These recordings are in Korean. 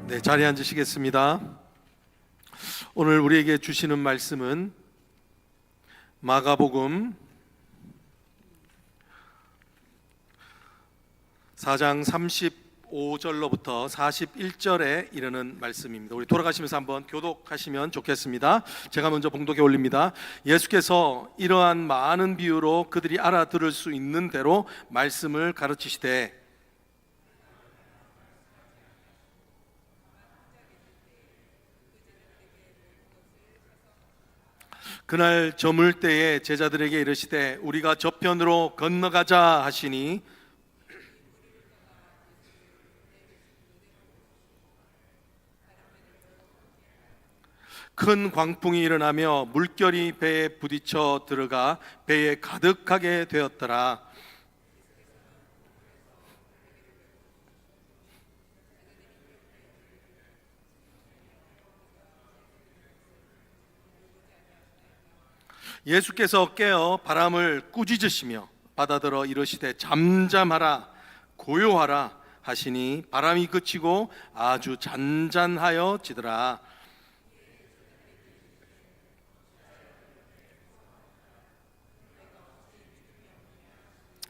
네, 자리에 앉으시겠습니다. 오늘 우리에게 주시는 말씀은 마가복음 4장 35절로부터 41절에 이르는 말씀입니다. 우리 돌아가시면서 한번 교독하시면 좋겠습니다. 제가 먼저 봉독해 올립니다. 예수께서 이러한 많은 비유로 그들이 알아들을 수 있는 대로 말씀을 가르치시되 그날 저물 때에 제자들에게 이르시되 우리가 저편으로 건너가자 하시니 큰 광풍이 일어나며 물결이 배에 부딪혀 들어가 배에 가득하게 되었더라. 예수께서 깨어 바람을 꾸짖으시며 바다더러 이르시되 잠잠하라 고요하라 하시니 바람이 그치고 아주 잔잔하여 지더라.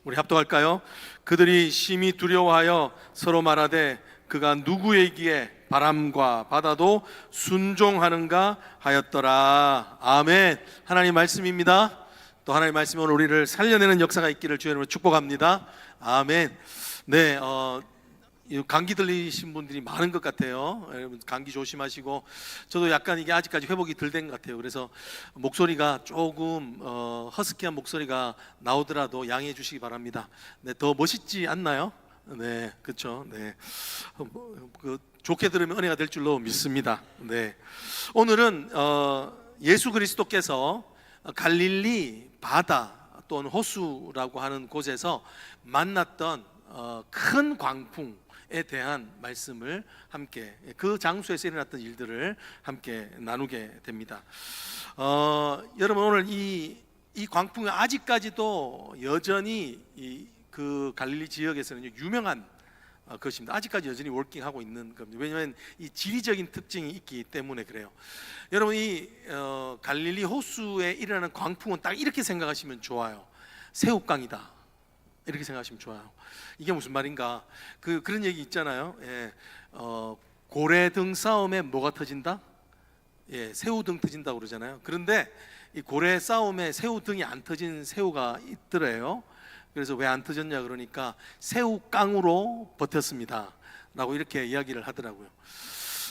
우리 합독할까요? 그들이 심히 두려워하여 서로 말하되 그가 누구에게 바람과 바다도 순종하는가 하였더라. 아멘. 하나님 말씀입니다. 또 하나님 말씀이 오늘 우리를 살려내는 역사가 있기를 주의 이름으로 축복합니다. 아멘. 네, 감기 들리신 분들이 많은 것 같아요. 여러분 감기 조심하시고, 저도 약간 이게 아직까지 회복이 덜 된 것 같아요. 그래서 목소리가 조금 허스키한 목소리가 나오더라도 양해해 주시기 바랍니다. 네, 더 멋있지 않나요? 네, 그렇죠. 네, 좋게 들으면 은혜가 될 줄로 믿습니다. 네, 오늘은 예수 그리스도께서 갈릴리 바다 또는 호수라고 하는 곳에서 만났던 큰 광풍에 대한 말씀을 함께, 그 장소에서 일어났던 일들을 함께 나누게 됩니다. 여러분, 오늘 이 광풍이 아직까지도 여전히 그 갈릴리 지역에서는 유명한 것입니다. 아직까지 여전히 워킹하고 있는 겁니다. 왜냐하면 이 지리적인 특징이 있기 때문에 그래요. 여러분, 이 갈릴리 호수에 일어나는 광풍은 딱 이렇게 생각하시면 좋아요. 새우깡이다, 이렇게 생각하시면 좋아요. 이게 무슨 말인가? 그런 얘기 있잖아요. 예, 고래등 싸움에 뭐가 터진다? 예, 새우등 터진다고 그러잖아요. 그런데 이 고래 싸움에 새우등이 안 터진 새우가 있더래요. 그래서 왜 안 터졌냐 그러니까 새우깡으로 버텼습니다 라고 이렇게 이야기를 하더라고요.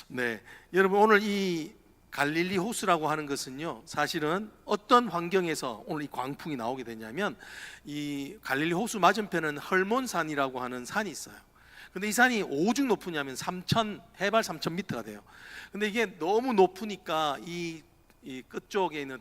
네, 여러분, 오늘 이 갈릴리 호수라고 하는 것은요, 사실은 어떤 환경에서 오늘 이 광풍이 나오게 되냐면, 이 갈릴리 호수 맞은편은 헐몬산이라고 하는 산이 있어요. 근데 이 산이 오죽 높으냐면 해발 3,000m가 돼요. 근데 이게 너무 높으니까 이 끝쪽에 있는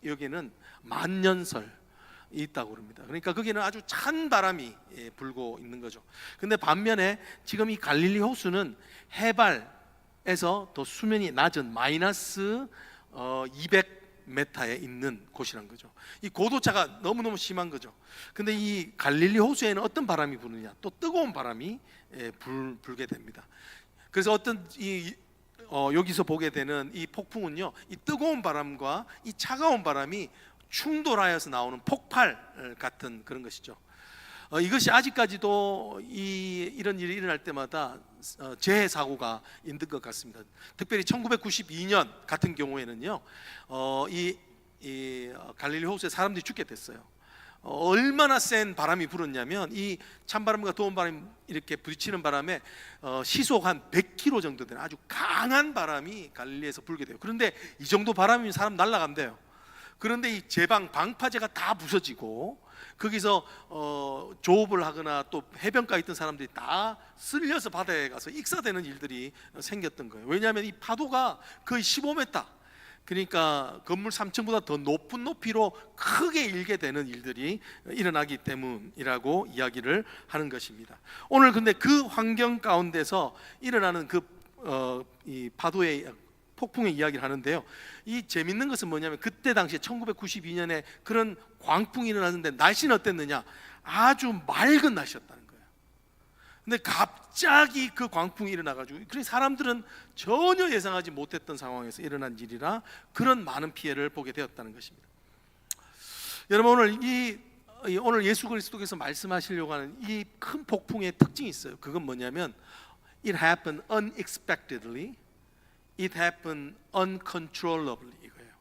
여기는 만년설 있다고 그럽니다. 그러니까 거기는 아주 찬 바람이 불고 있는 거죠. 근데 반면에 지금 이 갈릴리 호수는 해발에서 더 수면이 낮은 마이너스 200m에 있는 곳이란 거죠. 이 고도차가 너무너무 심한 거죠. 근데 이 갈릴리 호수에는 어떤 바람이 부느냐? 또 뜨거운 바람이 불게 됩니다. 그래서 여기서 보게 되는 이 폭풍은요, 이 뜨거운 바람과 이 차가운 바람이 충돌하여서 나오는 폭발 같은 그런 것이죠. 이것이 아직까지도 이런 일이 일어날 때마다 재해 사고가 있는 것 같습니다. 특별히 1992년 같은 경우에는요, 이 갈릴리 호수에 사람들이 죽게 됐어요. 얼마나 센 바람이 불었냐면, 이 찬바람과 더운 바람이 이렇게 부딪히는 바람에 시속 한 100km 정도 되는 아주 강한 바람이 갈릴리에서 불게 돼요. 그런데 이 정도 바람이면 사람 날아간대요. 그런데 이 방파제가 다 부서지고, 거기서 조업을 하거나 또 해변가에 있던 사람들이 다 쓸려서 바다에 가서 익사되는 일들이 생겼던 거예요. 왜냐하면 이 파도가 거의 15m, 그러니까 건물 3층보다 더 높은 높이로 크게 일게 되는 일들이 일어나기 때문이라고 이야기를 하는 것입니다. 오늘 근데 그 환경 가운데서 일어나는 이 파도의 폭풍의 이야기를 하는데요, 이 재밌는 것은 뭐냐면, 그때 당시에 1992년에 그런 광풍이 일어났는데 날씨는 어땠느냐? 아주 맑은 날씨였다는 거예요. 근데 갑자기 그 광풍이 일어나가지고, 그래서 사람들은 전혀 예상하지 못했던 상황에서 일어난 일이라 그런 많은 피해를 보게 되었다는 것입니다. 여러분, 오늘 예수 그리스도께서 말씀하시려고 하는 이 큰 폭풍의 특징이 있어요. 그건 뭐냐면 It happened unexpectedly, It happened uncontrollably. 이거예요.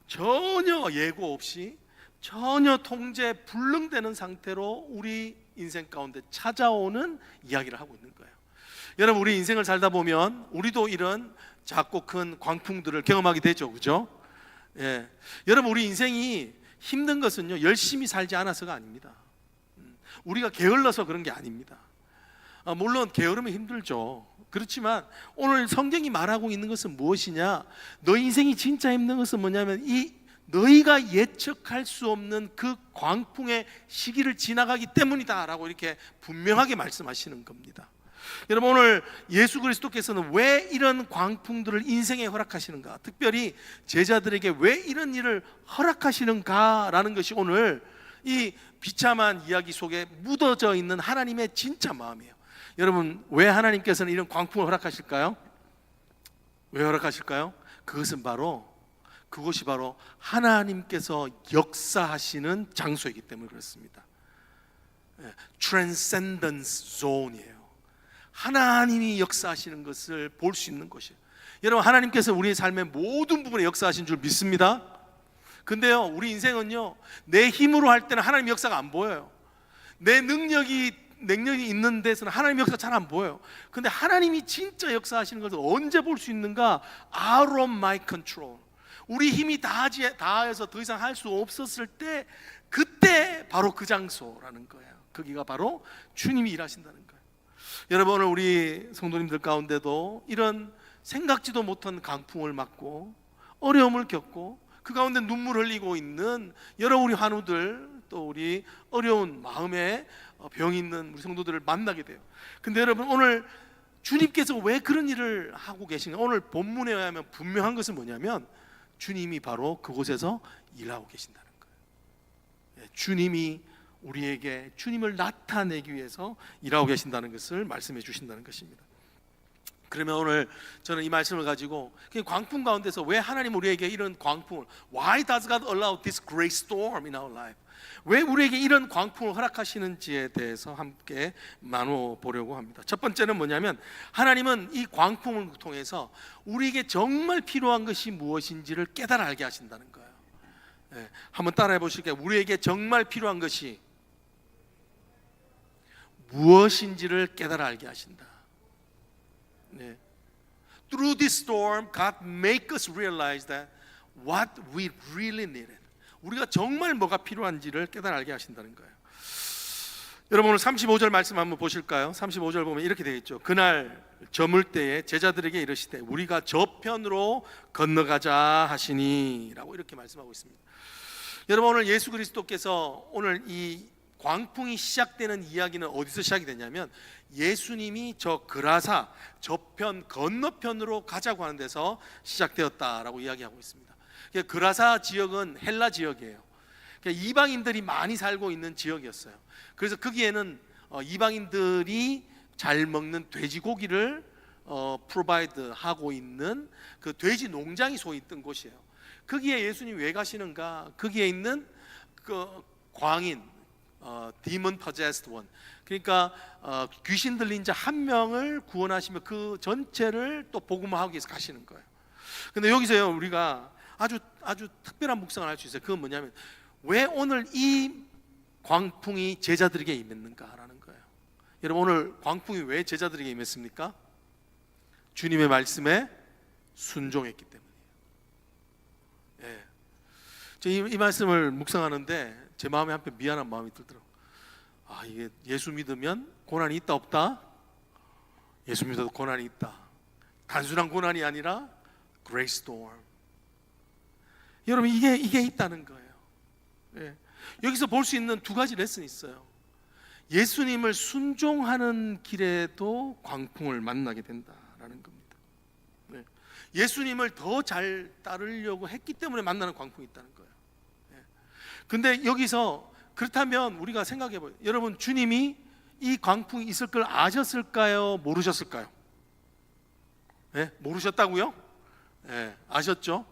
전혀 예고 없이, 전혀 통제 불능되는 상태로 우리 인생 가운데 찾아오는 이야기를 하고 있는 거예요. 여러분, 우리 인생을 살다 보면 우리도 이런 작고 큰 광풍들을 경험하게 되죠, 그죠? 예. 여러분, 우리 인생이 힘든 것은요, 열심히 살지 않아서가 아닙니다. 우리가 게을러서 그런 게 아닙니다. 물론 게으르면 힘들죠. 그렇지만 오늘 성경이 말하고 있는 것은 무엇이냐? 너 인생이 진짜 힘든 것은 뭐냐면 너희가 예측할 수 없는 그 광풍의 시기를 지나가기 때문이다 라고 이렇게 분명하게 말씀하시는 겁니다. 여러분, 오늘 예수 그리스도께서는 왜 이런 광풍들을 인생에 허락하시는가, 특별히 제자들에게 왜 이런 일을 허락하시는가 라는 것이 오늘 이 비참한 이야기 속에 묻어져 있는 하나님의 진짜 마음이에요. 여러분, 왜 하나님께서는 이런 광풍을 허락하실까요? 왜 허락하실까요? 그것이 바로 하나님께서 역사하시는 장소이기 때문에 그렇습니다. Transcendence Zone이에요. 하나님이 역사하시는 것을 볼 수 있는 곳이에요. 여러분, 하나님께서 우리의 삶의 모든 부분에 역사하신 줄 믿습니다. 근데요, 우리 인생은요, 내 힘으로 할 때는 하나님 역사가 안 보여요. 내 능력이 있는 데서는 하나님 역사 잘 안 보여요. 근데 하나님이 진짜 역사하시는 것을 언제 볼 수 있는가? Out of my control. 우리 힘이 다해서 더 이상 할 수 없었을 때, 그때 바로 그 장소라는 거예요. 거기가 바로 주님이 일하신다는 거예요. 여러분, 오늘 우리 성도님들 가운데도 이런 생각지도 못한 강풍을 맞고 어려움을 겪고 그 가운데 눈물 흘리고 있는 여러 우리 환우들, 또 우리 어려운 마음에 병이 있는 우리 성도들을 만나게 돼요. 근데 여러분, 오늘 주님께서 왜 그런 일을 하고 계신가? 오늘 본문에 의하면 분명한 것은 뭐냐면 주님이 바로 그곳에서 일하고 계신다는 거예요. 주님이 우리에게 주님을 나타내기 위해서 일하고 계신다는 것을 말씀해 주신다는 것입니다. 그러면 오늘 저는 이 말씀을 가지고 광풍 가운데서 왜 하나님 우리에게 이런 광풍을, Why does God allow this great storm in our life? 왜 우리에게 이런 광풍을 허락하시는지에 대해서 함께 나눠 보려고 합니다. 첫 번째는 뭐냐면 하나님은 이 광풍을 통해서 우리에게 정말 필요한 것이 무엇인지를 깨달아 알게 하신다는 거예요. 네, 한번 따라해 보실게요. 우리에게 정말 필요한 것이 무엇인지를 깨달아 알게 하신다. 네. Through this storm, God make us realize that what we really needed. 우리가 정말 뭐가 필요한지를 깨달아 알게 하신다는 거예요. 여러분, 오늘 35절 말씀 한번 보실까요? 35절 보면 이렇게 되어 있죠. 그날 저물 때에 제자들에게 이르시되 우리가 저편으로 건너가자 하시니 라고 이렇게 말씀하고 있습니다. 여러분, 오늘 예수 그리스도께서 오늘 이 광풍이 시작되는 이야기는 어디서 시작이 되냐면 예수님이 저 그라사 저편 건너편으로 가자고 하는 데서 시작되었다라고 이야기하고 있습니다. 그라사 지역은 헬라 지역이에요. 이방인들이 많이 살고 있는 지역이었어요. 그래서 거기에는 이방인들이 잘 먹는 돼지고기를 프로바이드 하고 있는 그 돼지 농장이 소위 있던 곳이에요. 거기에 예수님이 왜 가시는가? 거기에 있는 그 광인, demon possessed one, 그러니까 귀신 들린 자 한 명을 구원하시며 그 전체를 또 복음화하기 위해서 가시는 거예요. 근데 여기서요, 우리가 아주 특별한 묵상을 할 수 있어요. 그건 뭐냐면 왜 오늘 이 광풍이 제자들에게 임했는가라는 거예요. 여러분, 오늘 광풍이 왜 제자들에게 임했습니까? 주님의 말씀에 순종했기 때문이에요. 예. 이 말씀을 묵상하는데 제 마음에 한편 미안한 마음이 들더라고요. 이게 예수 믿으면 고난이 있다 없다? 예수 믿어도 고난이 있다. 단순한 고난이 아니라 great storm. 여러분, 이게 있다는 거예요. 예. 여기서 볼 수 있는 두 가지 레슨이 있어요. 예수님을 순종하는 길에도 광풍을 만나게 된다라는 겁니다. 예. 예수님을 더 잘 따르려고 했기 때문에 만나는 광풍이 있다는 거예요. 예. 근데 여기서 그렇다면 우리가 생각해 봐요. 여러분, 주님이 이 광풍이 있을 걸 아셨을까요? 모르셨을까요? 네? 모르셨다고요? 네, 아셨죠?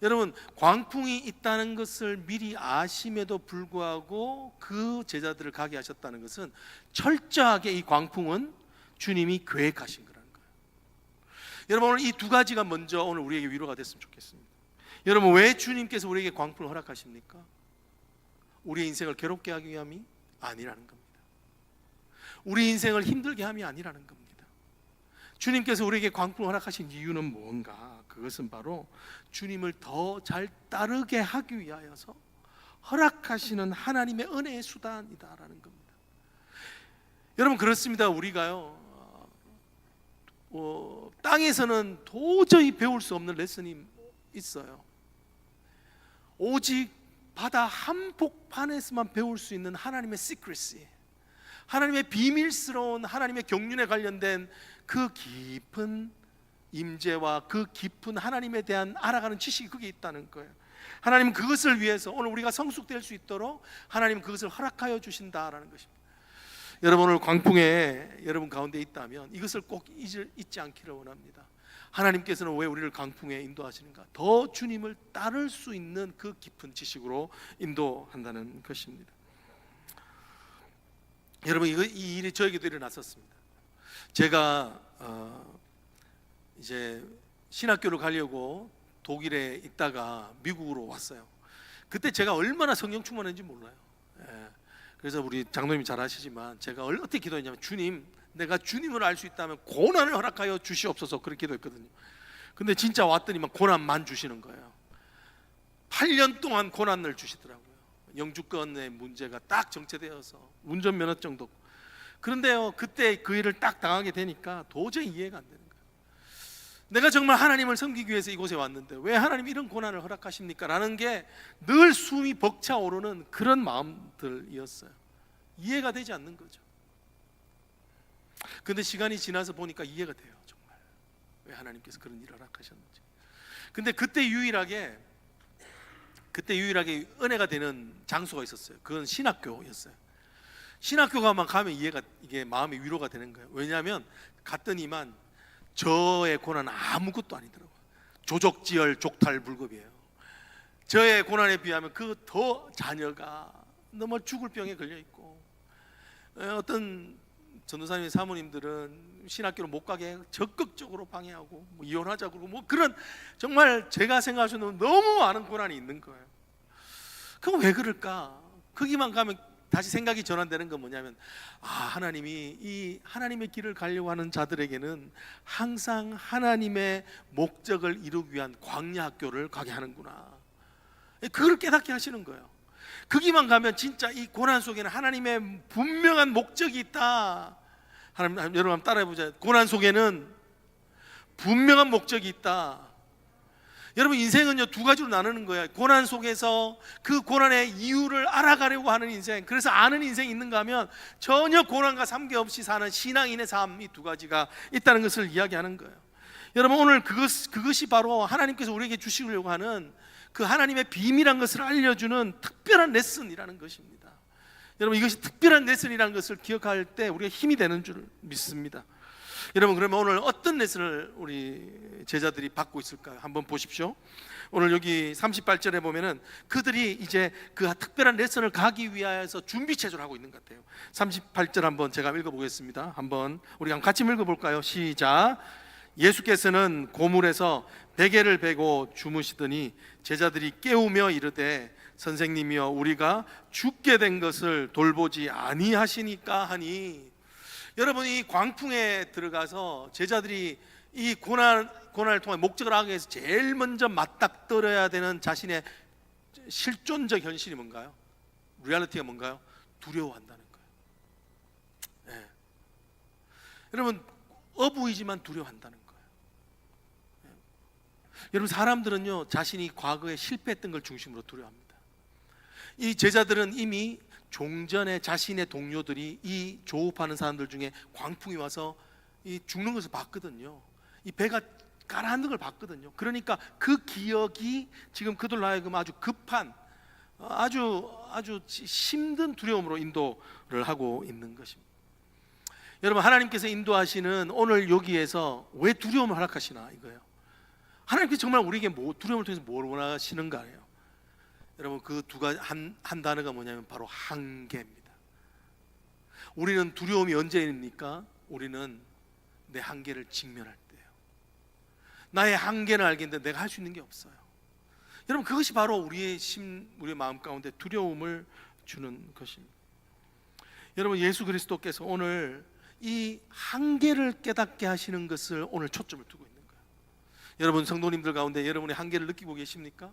여러분, 광풍이 있다는 것을 미리 아심에도 불구하고 그 제자들을 가게 하셨다는 것은 철저하게 이 광풍은 주님이 계획하신 거라는 거예요. 여러분, 오늘 이 두 가지가 먼저 오늘 우리에게 위로가 됐으면 좋겠습니다. 여러분, 왜 주님께서 우리에게 광풍을 허락하십니까? 우리의 인생을 괴롭게 하기 위함이 아니라는 겁니다. 우리 인생을 힘들게 함이 아니라는 겁니다. 주님께서 우리에게 광풍을 허락하신 이유는 뭔가? 그것은 바로 주님을 더 잘 따르게 하기 위하여서 허락하시는 하나님의 은혜의 수단이다라는 겁니다. 여러분, 그렇습니다. 우리가요, 땅에서는 도저히 배울 수 없는 레슨이 있어요. 오직 바다 한복판에서만 배울 수 있는 하나님의 시크릿이, 하나님의 비밀스러운 하나님의 경륜에 관련된 그 깊은 임재와 그 깊은 하나님에 대한 알아가는 지식이 거기에 있다는 거예요. 하나님은 그것을 위해서 오늘 우리가 성숙될 수 있도록 하나님은 그것을 허락하여 주신다라는 것입니다. 여러분, 오늘 광풍에 여러분 가운데 있다면 이것을 꼭 잊지 않기를 원합니다. 하나님께서는 왜 우리를 광풍에 인도하시는가? 더 주님을 따를 수 있는 그 깊은 지식으로 인도한다는 것입니다. 여러분, 이 일이 저에게도 일어났었습니다. 제가 이제 신학교를 가려고 독일에 있다가 미국으로 왔어요. 그때 제가 얼마나 성령 충만했는지 몰라요. 그래서 우리 장로님이 잘 아시지만 제가 어떻게 기도했냐면, 주님, 내가 주님을 알 수 있다면 고난을 허락하여 주시옵소서, 그렇게 기도했거든요. 근데 진짜 왔더니만 고난만 주시는 거예요. 8년 동안 고난을 주시더라고요. 영주권의 문제가 딱 정체되어서 운전면허증도 없고. 그런데요, 그때 그 일을 딱 당하게 되니까 도저히 이해가 안 되는 거예요. 내가 정말 하나님을 섬기기 위해서 이곳에 왔는데 왜 하나님 이런 고난을 허락하십니까? 라는 게 늘 숨이 벅차오르는 그런 마음들이었어요. 이해가 되지 않는 거죠. 근데 시간이 지나서 보니까 이해가 돼요. 정말 왜 하나님께서 그런 일을 허락하셨는지. 근데 그때 유일하게 은혜가 되는 장소가 있었어요. 그건 신학교였어요. 신학교가만 가면 이게 마음의 위로가 되는 거예요. 왜냐하면 갔더니만 저의 고난은 아무것도 아니더라고요. 조족지혈 족탈불급이에요. 저의 고난에 비하면 그 더 자녀가 너무 죽을 병에 걸려 있고, 어떤 전도사님의 사모님들은 신학교를 못 가게 적극적으로 방해하고 이혼하자고 그러고 그런 정말 제가 생각하시는 너무 많은 고난이 있는 거예요. 그럼 왜 그럴까? 거기만 가면 다시 생각이 전환되는 건 뭐냐면, 하나님이 이 하나님의 길을 가려고 하는 자들에게는 항상 하나님의 목적을 이루기 위한 광야 학교를 가게 하는구나. 그걸 깨닫게 하시는 거예요. 거기만 가면 진짜 이 고난 속에는 하나님의 분명한 목적이 있다. 여러분 한번 따라해보자. 고난 속에는 분명한 목적이 있다. 여러분, 인생은요 두 가지로 나누는 거예요. 고난 속에서 그 고난의 이유를 알아가려고 하는 인생, 그래서 아는 인생이 있는가 하면 전혀 고난과 삼계 없이 사는 신앙인의 삶, 이 두 가지가 있다는 것을 이야기하는 거예요. 여러분, 오늘 그것이 바로 하나님께서 우리에게 주시려고 하는 그 하나님의 비밀한 것을 알려주는 특별한 레슨이라는 것입니다. 여러분, 이것이 특별한 레슨이라는 것을 기억할 때 우리가 힘이 되는 줄 믿습니다. 여러분, 그러면 오늘 어떤 레슨을 우리 제자들이 받고 있을까요? 한번 보십시오. 오늘 여기 38절에 보면은 그들이 이제 그 특별한 레슨을 가기 위하여서 준비 체조를 하고 있는 것 같아요. 38절 한번 제가 읽어보겠습니다. 우리 같이 읽어볼까요? 시작. 예수께서는 고물에서 베개를 베고 주무시더니 제자들이 깨우며 이르되, 선생님이여, 우리가 죽게 된 것을 돌보지 아니하시니까 하니. 여러분, 이 광풍에 들어가서 제자들이 이 고난을 통해 목적을 하기 위해서 제일 먼저 맞닥뜨려야 되는 자신의 실존적 현실이 뭔가요? 리얼리티가 뭔가요? 두려워한다는 거예요. 네. 여러분, 어부이지만 두려워한다는 거예요. 네. 여러분, 사람들은요 자신이 과거에 실패했던 걸 중심으로 두려워합니다. 이 제자들은 이미 종전에 자신의 동료들이 이 조업하는 사람들 중에 광풍이 와서 이 죽는 것을 봤거든요. 이 배가 가라앉는 걸 봤거든요. 그러니까 그 기억이 지금 그들로 하여금 아주 급한, 아주 힘든 두려움으로 인도를 하고 있는 것입니다. 여러분, 하나님께서 인도하시는 오늘 여기에서 왜 두려움을 허락하시나 이거예요. 하나님께서 정말 우리에게 두려움을 통해서 뭘 원하시는가예요. 여러분, 그 두 가지 한 단어가 뭐냐면 바로 한계입니다. 우리는 두려움이 언제입니까? 우리는 내 한계를 직면할 때예요. 나의 한계는 알겠는데 내가 할 수 있는 게 없어요. 여러분, 그것이 바로 우리의 마음 가운데 두려움을 주는 것입니다. 여러분, 예수 그리스도께서 오늘 이 한계를 깨닫게 하시는 것을 오늘 초점을 두고 있는 거예요. 여러분, 성도님들 가운데 여러분의 한계를 느끼고 계십니까?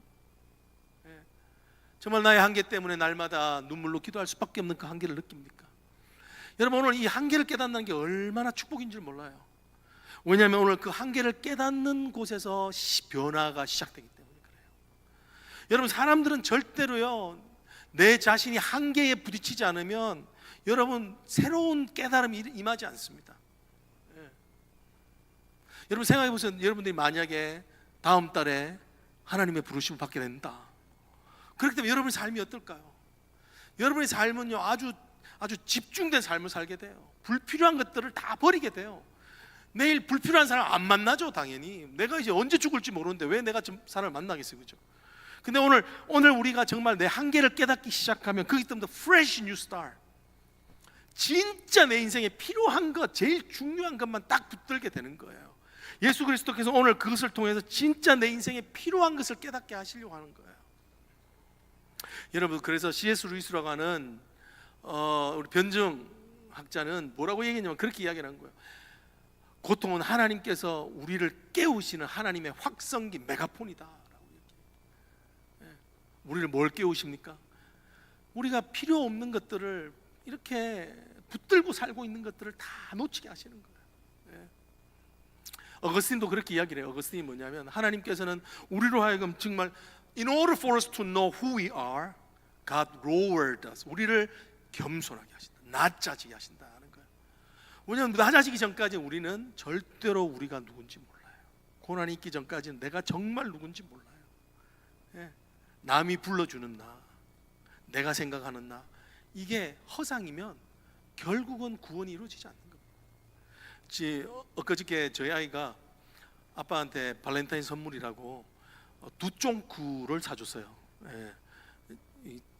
네. 정말 나의 한계 때문에 날마다 눈물로 기도할 수밖에 없는 그 한계를 느낍니까? 여러분, 오늘 이 한계를 깨닫는 게 얼마나 축복인 줄 몰라요. 왜냐하면 오늘 그 한계를 깨닫는 곳에서 변화가 시작되기 때문에 그래요. 여러분, 사람들은 절대로요, 내 자신이 한계에 부딪히지 않으면 여러분 새로운 깨달음이 임하지 않습니다. 예. 여러분, 생각해 보세요. 여러분들이 만약에 다음 달에 하나님의 부르심을 받게 된다. 그렇기 때문에 여러분의 삶이 어떨까요? 여러분의 삶은요, 아주 집중된 삶을 살게 돼요. 불필요한 것들을 다 버리게 돼요. 내일 불필요한 사람 안 만나죠. 당연히 내가 이제 언제 죽을지 모르는데 왜 내가 좀 사람을 만나겠어요, 그죠? 근데 오늘 우리가 정말 내 한계를 깨닫기 시작하면 그기 때문에 fresh new start, 진짜 내 인생에 필요한 것, 제일 중요한 것만 딱 붙들게 되는 거예요. 예수 그리스도께서 오늘 그것을 통해서 진짜 내 인생에 필요한 것을 깨닫게 하시려고 하는 거예요. 여러분, 그래서 C.S. 루이스라고 하는 우리 변증학자는 뭐라고 얘기했냐면 그렇게 이야기를 한 거예요. 고통은 하나님께서 우리를 깨우시는 하나님의 확성기 메가폰이다 라고 얘기해요. 우리를 뭘 깨우십니까? 우리가 필요 없는 것들을 이렇게 붙들고 살고 있는 것들을 다 놓치게 하시는 거예요. 예. 어거스틴도 그렇게 이야기를 해요. 어거스틴이 뭐냐면 하나님께서는 우리로 하여금 정말 in order for us to know who we are, God lowered us. 우리를 겸손하게 하신다, 낮아지게 하신다 하는 거예요. 왜냐하면 낮아지기 전까지 우리는 절대로 우리가 누군지 몰라요. 고난이 있기 전까지는 내가 정말 누군지 몰라요. 예. 남이 불러주는 나, 내가 생각하는 나, 이게 허상이면 결국은 구원이 이루어지지 않는 겁니다. 엊그저께 저희 아이가 아빠한테 발렌타인 선물이라고 두쫑쿠를 사줬어요. 예,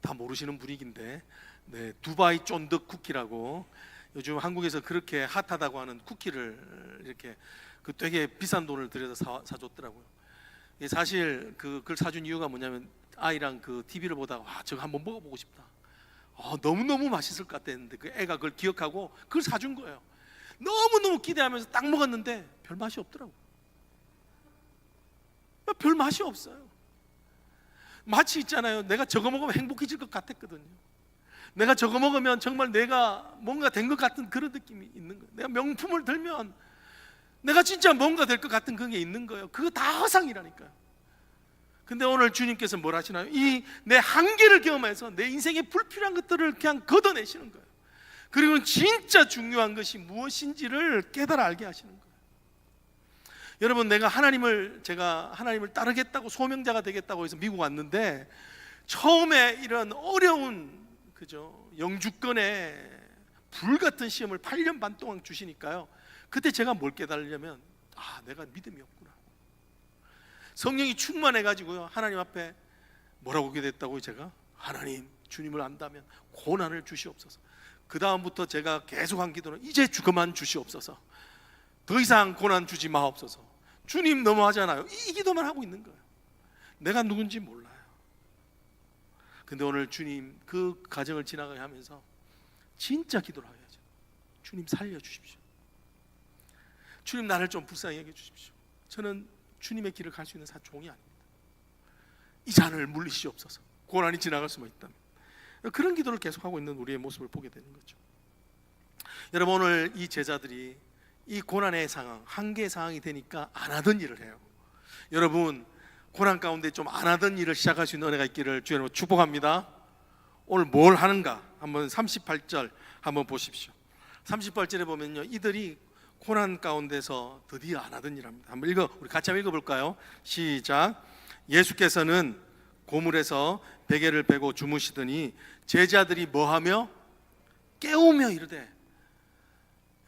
다 모르시는 분위기인데, 네, 두바이 쫀득 쿠키라고 요즘 한국에서 그렇게 핫하다고 하는 쿠키를 이렇게 그 되게 비싼 돈을 들여서 사줬더라고요. 사실 그걸 사준 이유가 뭐냐면 아이랑 그 TV를 보다가 와, 저거 한번 먹어보고 싶다. 너무너무 맛있을 것 같았는데 그 애가 그걸 기억하고 그걸 사준 거예요. 너무너무 기대하면서 딱 먹었는데 별 맛이 없더라고요. 별 맛이 없어요. 마치 있잖아요, 내가 저거 먹으면 행복해질 것 같았거든요. 내가 저거 먹으면 정말 내가 뭔가 된 것 같은 그런 느낌이 있는 거예요. 내가 명품을 들면 내가 진짜 뭔가 될 것 같은 그게 있는 거예요. 그거 다 허상이라니까요. 근데 오늘 주님께서 뭘 하시나요? 이 내 한계를 경험해서 내 인생에 불필요한 것들을 그냥 걷어내시는 거예요. 그리고 진짜 중요한 것이 무엇인지를 깨달아 알게 하시는 거예요. 여러분, 제가 하나님을 따르겠다고 소명자가 되겠다고 해서 미국 왔는데 처음에 이런 어려운, 그죠, 영주권의 불같은 시험을 8년 반 동안 주시니까요, 그때 제가 뭘 깨달으려면 내가 믿음이 없구나. 성령이 충만해가지고요, 하나님 앞에 뭐라고 기도했다고요? 제가 하나님, 주님을 안다면 고난을 주시옵소서. 그 다음부터 제가 계속 한 기도는 이제 그만 주시옵소서. 더 이상 고난 주지 마옵소서. 주님 너무하잖아요. 이 기도만 하고 있는 거예요. 내가 누군지 몰라요. 근데 오늘 주님 그 과정을 지나가게 하면서 진짜 기도를 해야죠. 주님 살려주십시오. 주님 나를 좀 불쌍히 여겨 주십시오. 저는 주님의 길을 갈 수 있는 종이 아닙니다. 이 잔을 물리시옵소서. 고난이 지나갈 수만 있다면. 그런 기도를 계속하고 있는 우리의 모습을 보게 되는 거죠. 여러분, 오늘 이 제자들이 이 고난의 상황, 한계의 상황이 되니까 안 하던 일을 해요. 여러분, 고난 가운데 좀 안 하던 일을 시작할 수 있는 은혜가 있기를 주님으로 축복합니다. 오늘 뭘 하는가? 한번 38절 한번 보십시오. 38절에 보면요, 이들이 고난 가운데서 드디어 안 하던 일을 합니다. 우리 같이 한번 읽어볼까요? 시작. 예수께서는 고물에서 베개를 베고 주무시더니 제자들이 뭐하며? 깨우며 이르되.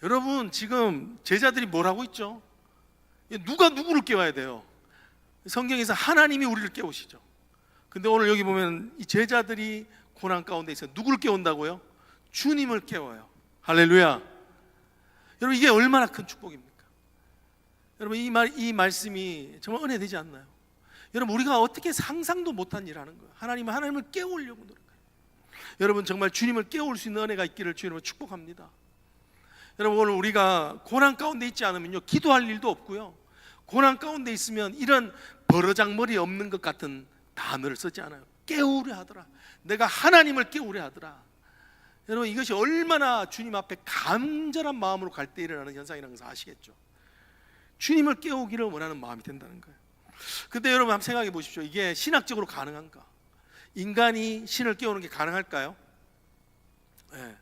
여러분 지금 제자들이 뭘 하고 있죠? 누가 누구를 깨워야 돼요? 성경에서 하나님이 우리를 깨우시죠. 근데 오늘 여기 보면 이 제자들이 고난 가운데 있어요. 누구를 깨운다고요? 주님을 깨워요. 할렐루야. 여러분 이게 얼마나 큰 축복입니까? 여러분 이 말씀이 정말 은혜 되지 않나요? 여러분 우리가 어떻게 상상도 못한 일을 하는 거예요. 하나님을 깨우려고 노력해요. 여러분 정말 주님을 깨울 수 있는 은혜가 있기를 주님으로 축복합니다. 여러분 오늘 우리가 고난 가운데 있지 않으면요 기도할 일도 없고요, 고난 가운데 있으면 이런 버르장머리 없는 것 같은 단어를 쓰지 않아요. 깨우려 하더라. 내가 하나님을 깨우려 하더라. 여러분 이것이 얼마나 주님 앞에 간절한 마음으로 갈 때 일어나는 현상이라는 것을 아시겠죠? 주님을 깨우기를 원하는 마음이 된다는 거예요. 근데 여러분 한번 생각해 보십시오. 이게 신학적으로 가능한가? 인간이 신을 깨우는 게 가능할까요? 네.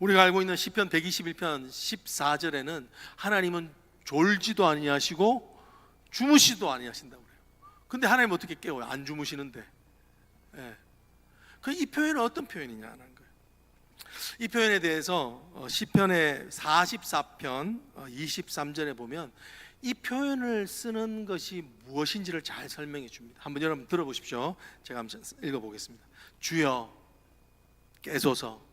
우리가 알고 있는 시편 121편 14절에는 하나님은 졸지도 아니하시고 주무시도 아니하신다고 그래요. 근데 하나님 어떻게 깨워요? 안 주무시는데. 네. 이 표현은 어떤 표현이냐는 거예요. 이 표현에 대해서 시편의 44편 23절에 보면 이 표현을 쓰는 것이 무엇인지를 잘 설명해 줍니다. 한번 여러분 들어보십시오. 제가 한번 읽어보겠습니다. 주여 깨소서,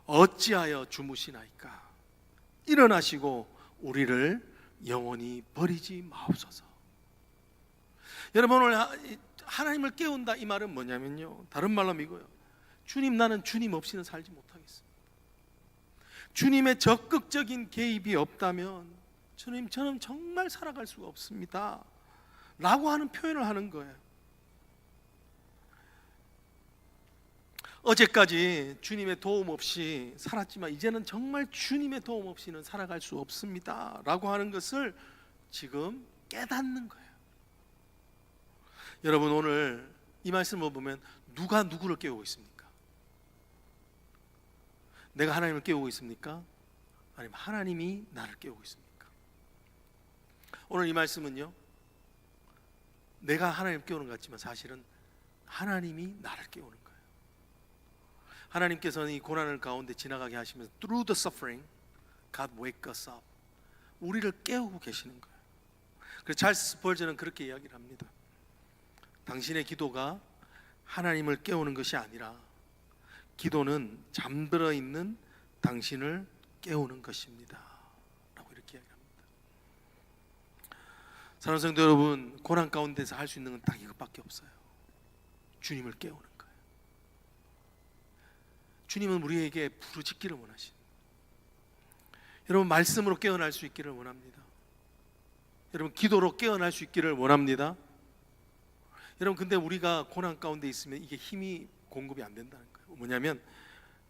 어찌하여 주무시나이까? 일어나시고 우리를 영원히 버리지 마옵소서. 여러분 오늘 하나님을 깨운다 이 말은 뭐냐면요, 다른 말로 이거예요. 주님, 나는 주님 없이는 살지 못하겠습니다. 주님의 적극적인 개입이 없다면 주님, 저는 정말 살아갈 수가 없습니다 라고 하는 표현을 하는 거예요. 어제까지 주님의 도움 없이 살았지만 이제는 정말 주님의 도움 없이는 살아갈 수 없습니다 라고 하는 것을 지금 깨닫는 거예요. 여러분 오늘 이 말씀을 보면 누가 누구를 깨우고 있습니까? 내가 하나님을 깨우고 있습니까? 아니면 하나님이 나를 깨우고 있습니까? 오늘 이 말씀은요, 내가 하나님을 깨우는 것 같지만 사실은 하나님이 나를 깨우는 거예요. 하나님께서는 이 고난을 가운데 지나가게 하시면서 Through the suffering, God wake us up, 우리를 깨우고 계시는 거예요. 그래서 찰스 스펄전은 그렇게 이야기를 합니다. 당신의 기도가 하나님을 깨우는 것이 아니라 기도는 잠들어 있는 당신을 깨우는 것입니다 라고 이렇게 이야기합니다. 사랑하는 성도 여러분, 고난 가운데서 할 수 있는 건 딱 이것밖에 없어요. 주님을 깨우는 거예요. 주님은 우리에게 부르짖기를 원하신, 여러분 말씀으로 깨어날 수 있기를 원합니다. 여러분 기도로 깨어날 수 있기를 원합니다. 여러분 근데 우리가 고난 가운데 있으면 이게 힘이 공급이 안 된다는 거예요. 뭐냐면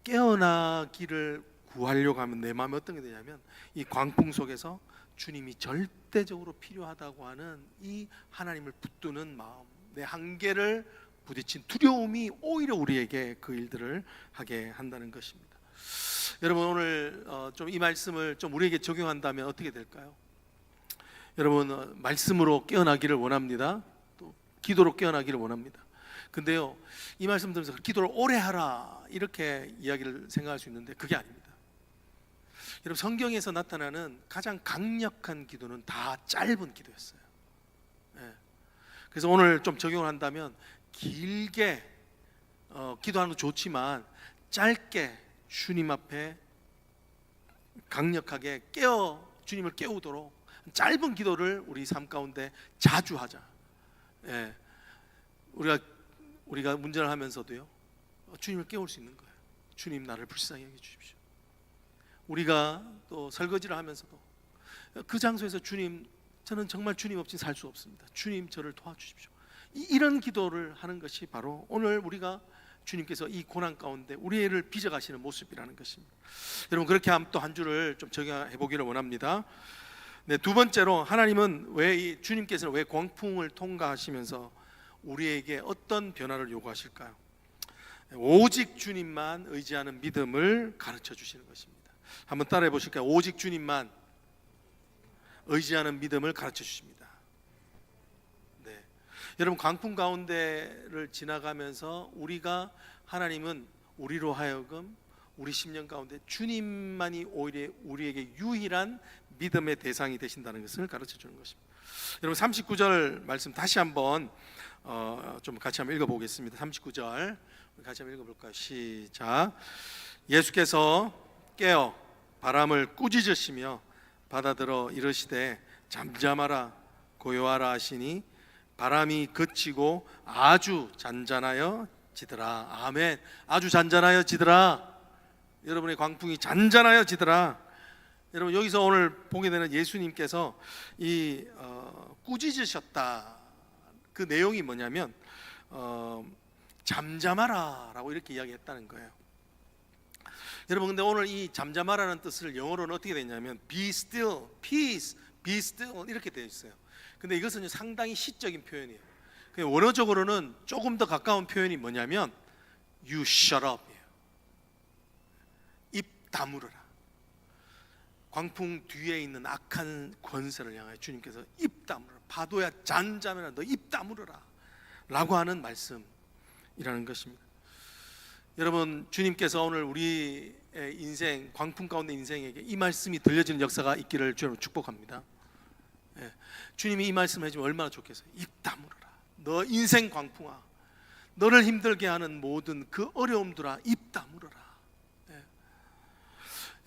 깨어나기를 구하려고 하면 내 마음에 어떤 게 되냐면 이 광풍 속에서 주님이 절대적으로 필요하다고 하는 이 하나님을 붙드는 마음, 내 한계를 부딪힌 두려움이 오히려 우리에게 그 일들을 하게 한다는 것입니다. 여러분 오늘 좀 이 말씀을 좀 우리에게 적용한다면 어떻게 될까요? 여러분 말씀으로 깨어나기를 원합니다. 또 기도로 깨어나기를 원합니다. 근데요 이 말씀 들으면서 기도를 오래 하라 이렇게 이야기를 생각할 수 있는데 그게 아닙니다. 여러분 성경에서 나타나는 가장 강력한 기도는 다 짧은 기도였어요. 네. 그래서 오늘 좀 적용을 한다면 길게 기도하는 거 좋지만 짧게 주님 앞에 강력하게 주님을 깨우도록 짧은 기도를 우리 삶 가운데 자주 하자. 예. 우리가 운전을 하면서도요 주님을 깨울 수 있는 거예요. 주님 나를 불쌍히 여겨 주십시오. 우리가 또 설거지를 하면서도 그 장소에서 주님, 저는 정말 주님 없이 살 수 없습니다. 주님 저를 도와주십시오. 이런 기도를 하는 것이 바로 오늘 우리가 주님께서 이 고난 가운데 우리를 빚어가시는 모습이라는 것입니다. 여러분 그렇게 또 한 주를 좀 적용해 보기를 원합니다. 네, 두 번째로 하나님은 주님께서는 왜 광풍을 통과하시면서 우리에게 어떤 변화를 요구하실까요? 오직 주님만 의지하는 믿음을 가르쳐 주시는 것입니다. 한번 따라해 보실까요? 오직 주님만 의지하는 믿음을 가르쳐 주십니다. 네. 여러분 광풍 가운데를 지나가면서 하나님은 우리로 하여금 우리 심령 가운데 주님만이 오히려 우리에게 유일한 믿음의 대상이 되신다는 것을 가르쳐 주는 것입니다. 여러분 39절 말씀 다시 한번 좀 같이 한번 읽어보겠습니다. 39절 같이 한번 읽어볼까요? 시작. 예수께서 깨어 바람을 꾸짖으시며 바다들어 이르시되 잠잠하라 고요하라 하시니 바람이 그치고 아주 잔잔하여 지더라. 아멘. 아주 잔잔하여 지더라. 여러분의 광풍이 잔잔하여 지더라. 여러분 여기서 오늘 보게 되는 예수님께서 이 꾸짖으셨다. 그 내용이 뭐냐면 잠잠하라라고 이렇게 이야기했다는 거예요. 여러분 근데 오늘 이 잠잠하라는 뜻을 영어로는 어떻게 되냐면 be still, peace, be still 이렇게 되어 있어요. 근데 이것은 상당히 시적인 표현이에요. 원어적으로는 조금 더 가까운 표현이 뭐냐면 you shut up 이에요. 입 다물어라. 광풍 뒤에 있는 악한 권세를 향하여 주님께서 입 다물어라. 파도야 잔잠해라. 너 입 다물어라 라고 하는 말씀이라는 것입니다. 여러분 주님께서 오늘 우리의 인생, 광풍 가운데 인생에게 이 말씀이 들려지는 역사가 있기를 주님을 축복합니다. 주님이 이 말씀을 해주면 얼마나 좋겠어요. 입 다물어라. 너 인생 광풍아, 너를 힘들게 하는 모든 그 어려움들아 입 다물어라.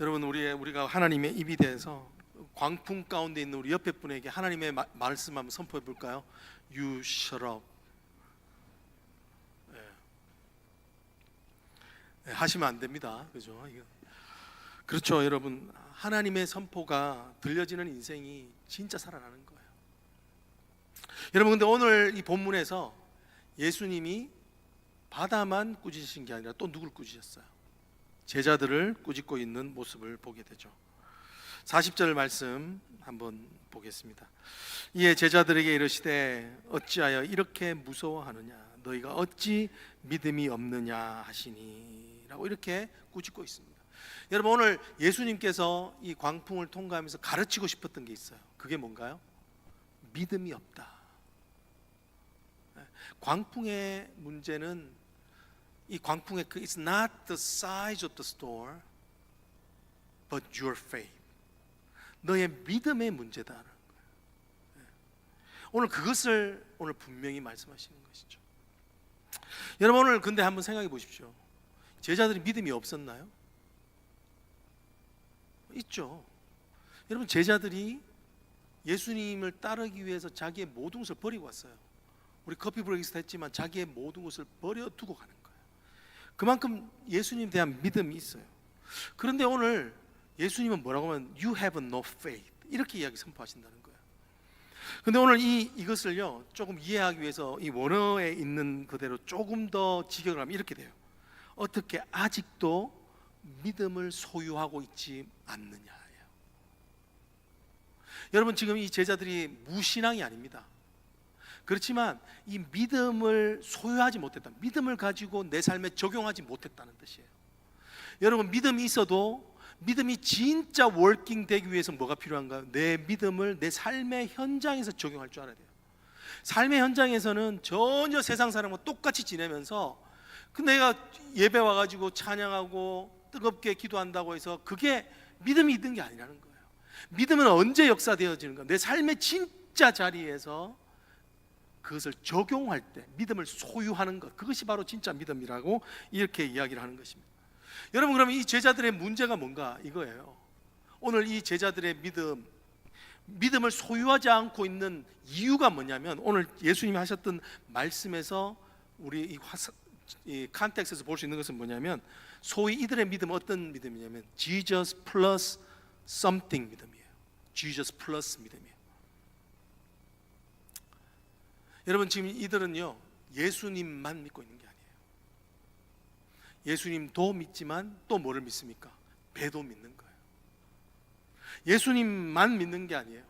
여러분 우리가 하나님의 입이 돼서 광풍 가운데 있는 우리 옆에 분에게 하나님의 말씀 한번 선포해 볼까요? You shut up. 하시면 안 됩니다. 그죠? 그렇죠, 여러분. 하나님의 선포가 들려지는 인생이 진짜 살아나는 거예요. 여러분 근데 오늘 이 본문에서 예수님이 바다만 꾸짖으신 게 아니라 또 누굴 꾸짖으셨어요? 제자들을 꾸짖고 있는 모습을 보게 되죠. 40절 말씀 한번 보겠습니다. 이에 제자들에게 이르시되 어찌하여 이렇게 무서워하느냐 너희가 어찌 믿음이 없느냐 하시니 라고 이렇게 꾸짖고 있습니다. 여러분 오늘 예수님께서 이 광풍을 통과하면서 가르치고 싶었던 게 있어요. 그게 뭔가요? 믿음이 없다. 광풍의 문제는 이 광풍의 It's not the size of the storm but your faith. 너의 믿음의 문제다라는 거예요. 오늘 그것을 오늘 분명히 말씀하시는 것이죠. 여러분 오늘 근데 한번 생각해 보십시오. 제자들이 믿음이 없었나요? 있죠. 여러분 제자들이 예수님을 따르기 위해서 자기의 모든 것을 버리고 왔어요. 우리 커피 브레이크에서 했지만 자기의 모든 것을 버려두고 가는 거예요. 그만큼 예수님에 대한 믿음이 있어요. 그런데 오늘 예수님은 뭐라고 하면 You have no faith 이렇게 이야기 선포하신다는 거예요. 근데 오늘 이것을요 조금 이해하기 위해서 이 원어에 있는 그대로 조금 더 직역을 하면 이렇게 돼요. 어떻게 아직도 믿음을 소유하고 있지 않느냐예요. 여러분 지금 이 제자들이 무신앙이 아닙니다. 그렇지만 이 믿음을 소유하지 못했다. 믿음을 가지고 내 삶에 적용하지 못했다는 뜻이에요. 여러분 믿음이 있어도 믿음이 진짜 워킹 되기 위해서 뭐가 필요한가요? 내 믿음을 내 삶의 현장에서 적용할 줄 알아야 돼요. 삶의 현장에서는 전혀 세상 사람과 똑같이 지내면서 내가 예배 와가지고 찬양하고 뜨겁게 기도한다고 해서 그게 믿음이 있는 게 아니라는 거예요. 믿음은 언제 역사되어지는가? 내 삶의 진짜 자리에서 그것을 적용할 때 믿음을 소유하는 것, 그것이 바로 진짜 믿음이라고 이렇게 이야기를 하는 것입니다. 여러분 그러면 이 제자들의 문제가 뭔가 이거예요. 오늘 이 제자들의 믿음을 소유하지 않고 있는 이유가 뭐냐면 오늘 예수님이 하셨던 말씀에서 우리 이 컨텍스트에서 볼 수 있는 것은 뭐냐면 소위 이들의 믿음은 어떤 믿음이냐면 Jesus plus something 믿음이에요. Jesus plus 믿음이에요. 여러분 지금 이들은요 예수님만 믿고 있는 게 아니에요. 예수님도 믿지만 또 뭐를 믿습니까? 배도 믿는 거예요. 예수님만 믿는 게 아니에요.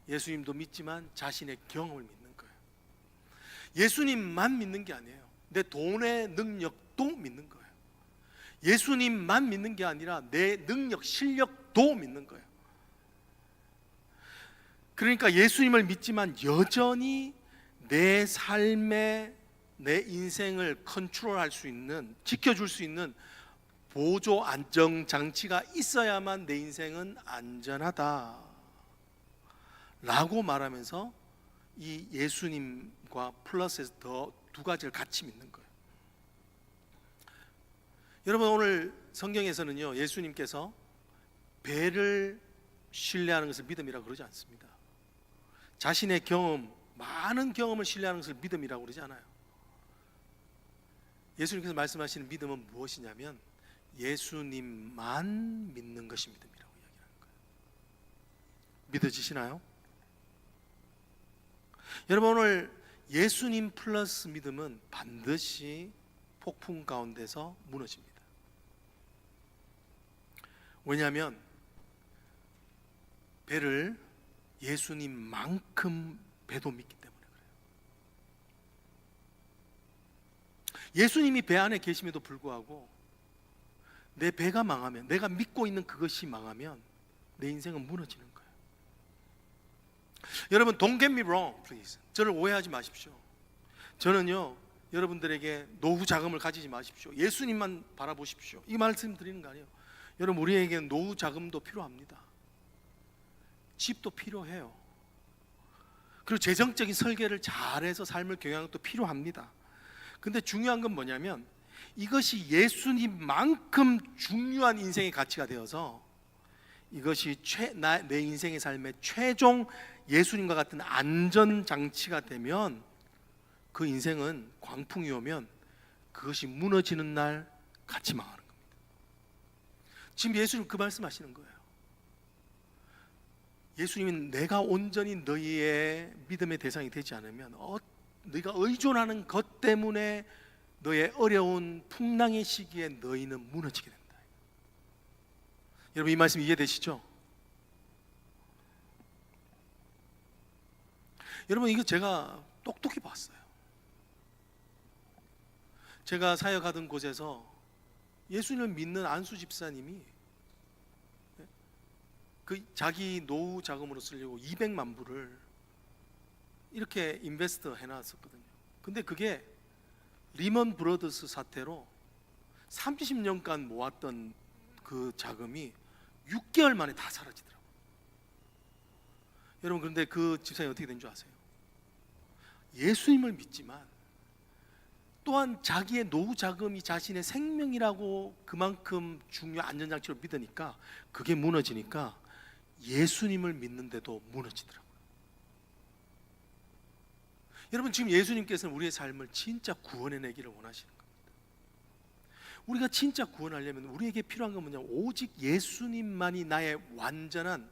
예수님도 믿지만 자신의 경험을 믿는 거예요. 예수님만 믿는 게 아니에요. 내 돈의 능력도 믿는 거예요. 예수님만 믿는 게 아니라 내 능력, 실력도 믿는 거예요. 그러니까 예수님을 믿지만 여전히 내 삶에 내 인생을 컨트롤할 수 있는, 지켜줄 수 있는 보조 안정 장치가 있어야만 내 인생은 안전하다 라고 말하면서 이 예수님과 플러스에서 더 두 가지를 같이 믿는 거예요. 여러분, 오늘 성경에서는요, 예수님께서 배를 신뢰하는 것을 믿음이라고 그러지 않습니다. 자신의 경험, 많은 경험을 신뢰하는 것을 믿음이라고 그러지 않아요. 예수님께서 말씀하시는 믿음은 무엇이냐면 예수님만 믿는 것이 믿음이라고 이야기하는 거예요. 믿어지시나요? 여러분, 오늘 예수님 플러스 믿음은 반드시 폭풍 가운데서 무너집니다. 왜냐하면 배를 예수님만큼 배도 믿기 때문에 그래요. 예수님이 배 안에 계심에도 불구하고 내 배가 망하면, 내가 믿고 있는 그것이 망하면 내 인생은 무너지는 거예요. 여러분, don't get me wrong, please. 저를 오해하지 마십시오. 저는요, 여러분들에게 노후 자금을 가지지 마십시오. 예수님만 바라보십시오. 이 말씀 드리는 거 아니에요. 여러분, 우리에게는 노후 자금도 필요합니다. 집도 필요해요. 그리고 재정적인 설계를 잘해서 삶을 경영하는 것도 필요합니다. 근데 중요한 건 뭐냐면 이것이 예수님만큼 중요한 인생의 가치가 되어서 이것이 내 인생의 삶의 최종 예수님과 같은 안전장치가 되면 그 인생은 광풍이 오면 그것이 무너지는 날 같이 망하는 겁니다. 지금 예수님 그 말씀하시는 거예요. 예수님은 내가 온전히 너희의 믿음의 대상이 되지 않으면 너희가 의존하는 것 때문에 너의 어려운 풍랑의 시기에 너희는 무너지게 된다. 여러분, 이 말씀 이해되시죠? 여러분, 이거 제가 똑똑히 봤어요. 제가 사역하던 곳에서 예수님을 믿는 안수 집사님이 그 자기 노후 자금으로 쓰려고 200만 불을 이렇게 인베스트 해놨었거든요. 근데 그게 리먼 브러더스 사태로 30년간 모았던 그 자금이 6개월 만에 다 사라지더라고요. 여러분, 그런데 그 집사님이 어떻게 된 줄 아세요? 예수님을 믿지만 또한 자기의 노후 자금이 자신의 생명이라고 그만큼 중요한 안전장치로 믿으니까 그게 무너지니까 예수님을 믿는데도 무너지더라고요. 여러분, 지금 예수님께서는 우리의 삶을 진짜 구원해내기를 원하시는 겁니다. 우리가 진짜 구원하려면 우리에게 필요한 건 뭐냐면 오직 예수님만이 나의 완전한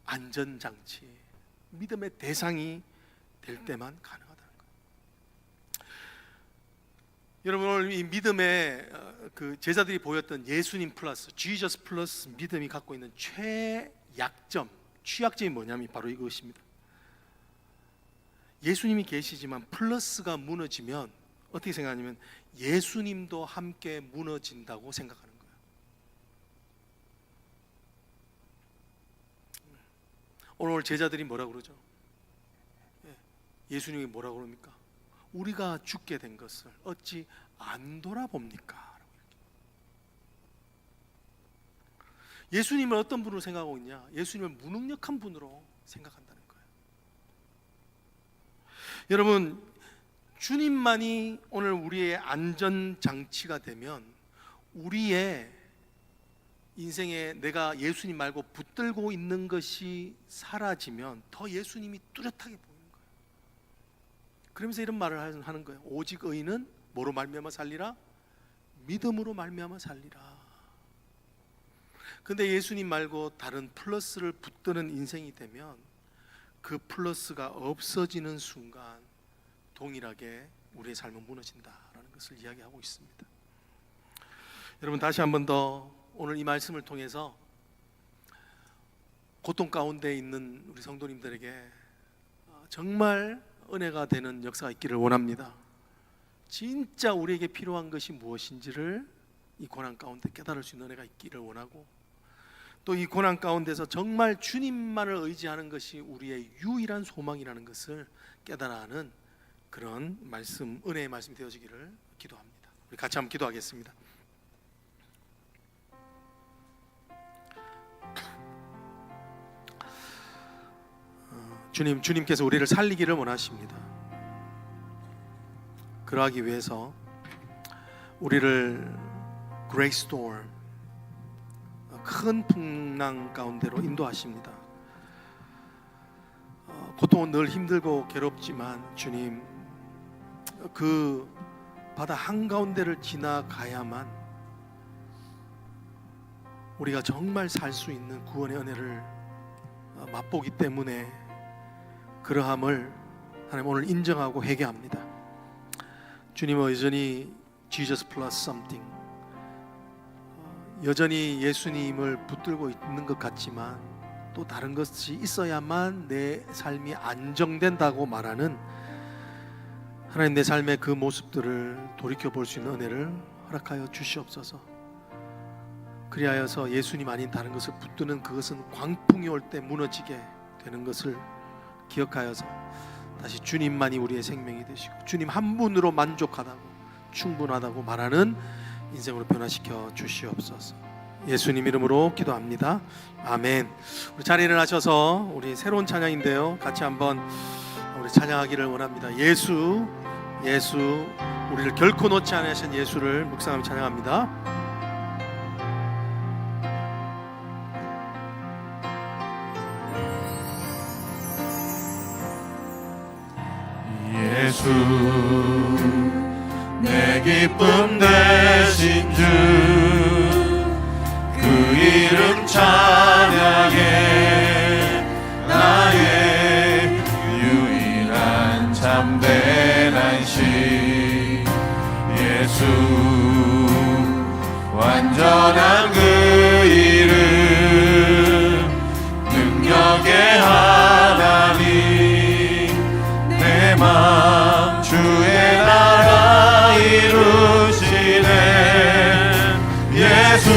안전장치, 믿음의 대상이 될 때만 가능하다는 거예요. 여러분, 오늘 이 믿음의 그 제자들이 보였던 예수님 플러스, Jesus 플러스 믿음이 갖고 있는 최약점, 취약점이 뭐냐면 바로 이것입니다. 예수님이 계시지만 플러스가 무너지면 어떻게 생각하냐면 예수님도 함께 무너진다고 생각하는 거예요. 오늘 제자들이 뭐라고 그러죠? 예수님이 뭐라고 그럽니까? 우리가 죽게 된 것을 어찌 안 돌아봅니까? 예수님을 어떤 분으로 생각하고 있냐? 예수님을 무능력한 분으로 생각한다는 거예요. 여러분, 주님만이 오늘 우리의 안전장치가 되면 우리의 인생에 내가 예수님 말고 붙들고 있는 것이 사라지면 더 예수님이 뚜렷하게 보이는 거예요. 그러면서 이런 말을 하는 거예요. 오직 의인은 뭐로 말미암아 살리라? 믿음으로 말미암아 살리라. 근데 예수님 말고 다른 플러스를 붙드는 인생이 되면 그 플러스가 없어지는 순간 동일하게 우리의 삶은 무너진다라는 것을 이야기하고 있습니다. 여러분, 다시 한 번 더 오늘 이 말씀을 통해서 고통 가운데 있는 우리 성도님들에게 정말 은혜가 되는 역사가 있기를 원합니다. 진짜 우리에게 필요한 것이 무엇인지를 이 고난 가운데 깨달을 수 있는 은혜가 있기를 원하고, 또 이 고난 가운데서 정말 주님만을 의지하는 것이 우리의 유일한 소망이라는 것을 깨달아 하는 그런 말씀, 은혜의 말씀이 되어지기를 기도합니다. 우리 같이 한번 기도하겠습니다. 주님께서 우리를 살리기를 원하십니다. 그러하기 위해서 우리를 Great Storm, 큰 풍랑 가운데로 인도하십니다. 고통은 늘 힘들고 괴롭지만 주님, 그 바다 한가운데를 지나가야만 우리가 정말 살 수 있는 구원의 은혜를 맛보기 때문에 그러함을 하나님 오늘 인정하고 회개합니다. 주님은 여전히 Jesus plus something, 여전히 예수님을 붙들고 있는 것 같지만 또 다른 것이 있어야만 내 삶이 안정된다고 말하는 하나님, 내 삶의 그 모습들을 돌이켜볼 수 있는 은혜를 허락하여 주시옵소서. 그리하여서 예수님 아닌 다른 것을 붙드는 그것은 광풍이 올 때 무너지게 되는 것을 기억하여서 다시 주님만이 우리의 생명이 되시고 주님 한 분으로 만족하다고 충분하다고 말하는 인생으로 변화시켜 주시옵소서. 예수님 이름으로 기도합니다. 아멘. 우리 자리에 일어나셔서 우리 새로운 찬양인데요, 같이 한번 우리 찬양하기를 원합니다. 예수, 예수, 우리를 결코 놓지 않으신 예수를 묵상하며 찬양합니다. 예수, 내 기쁨 되신 주, 그 이름 찬양해. 나의 유일한 참된 안식. 예수, 완전한 그 이름, 능력의 하나님, 내 맘 주의 나라 이루시네. 예수,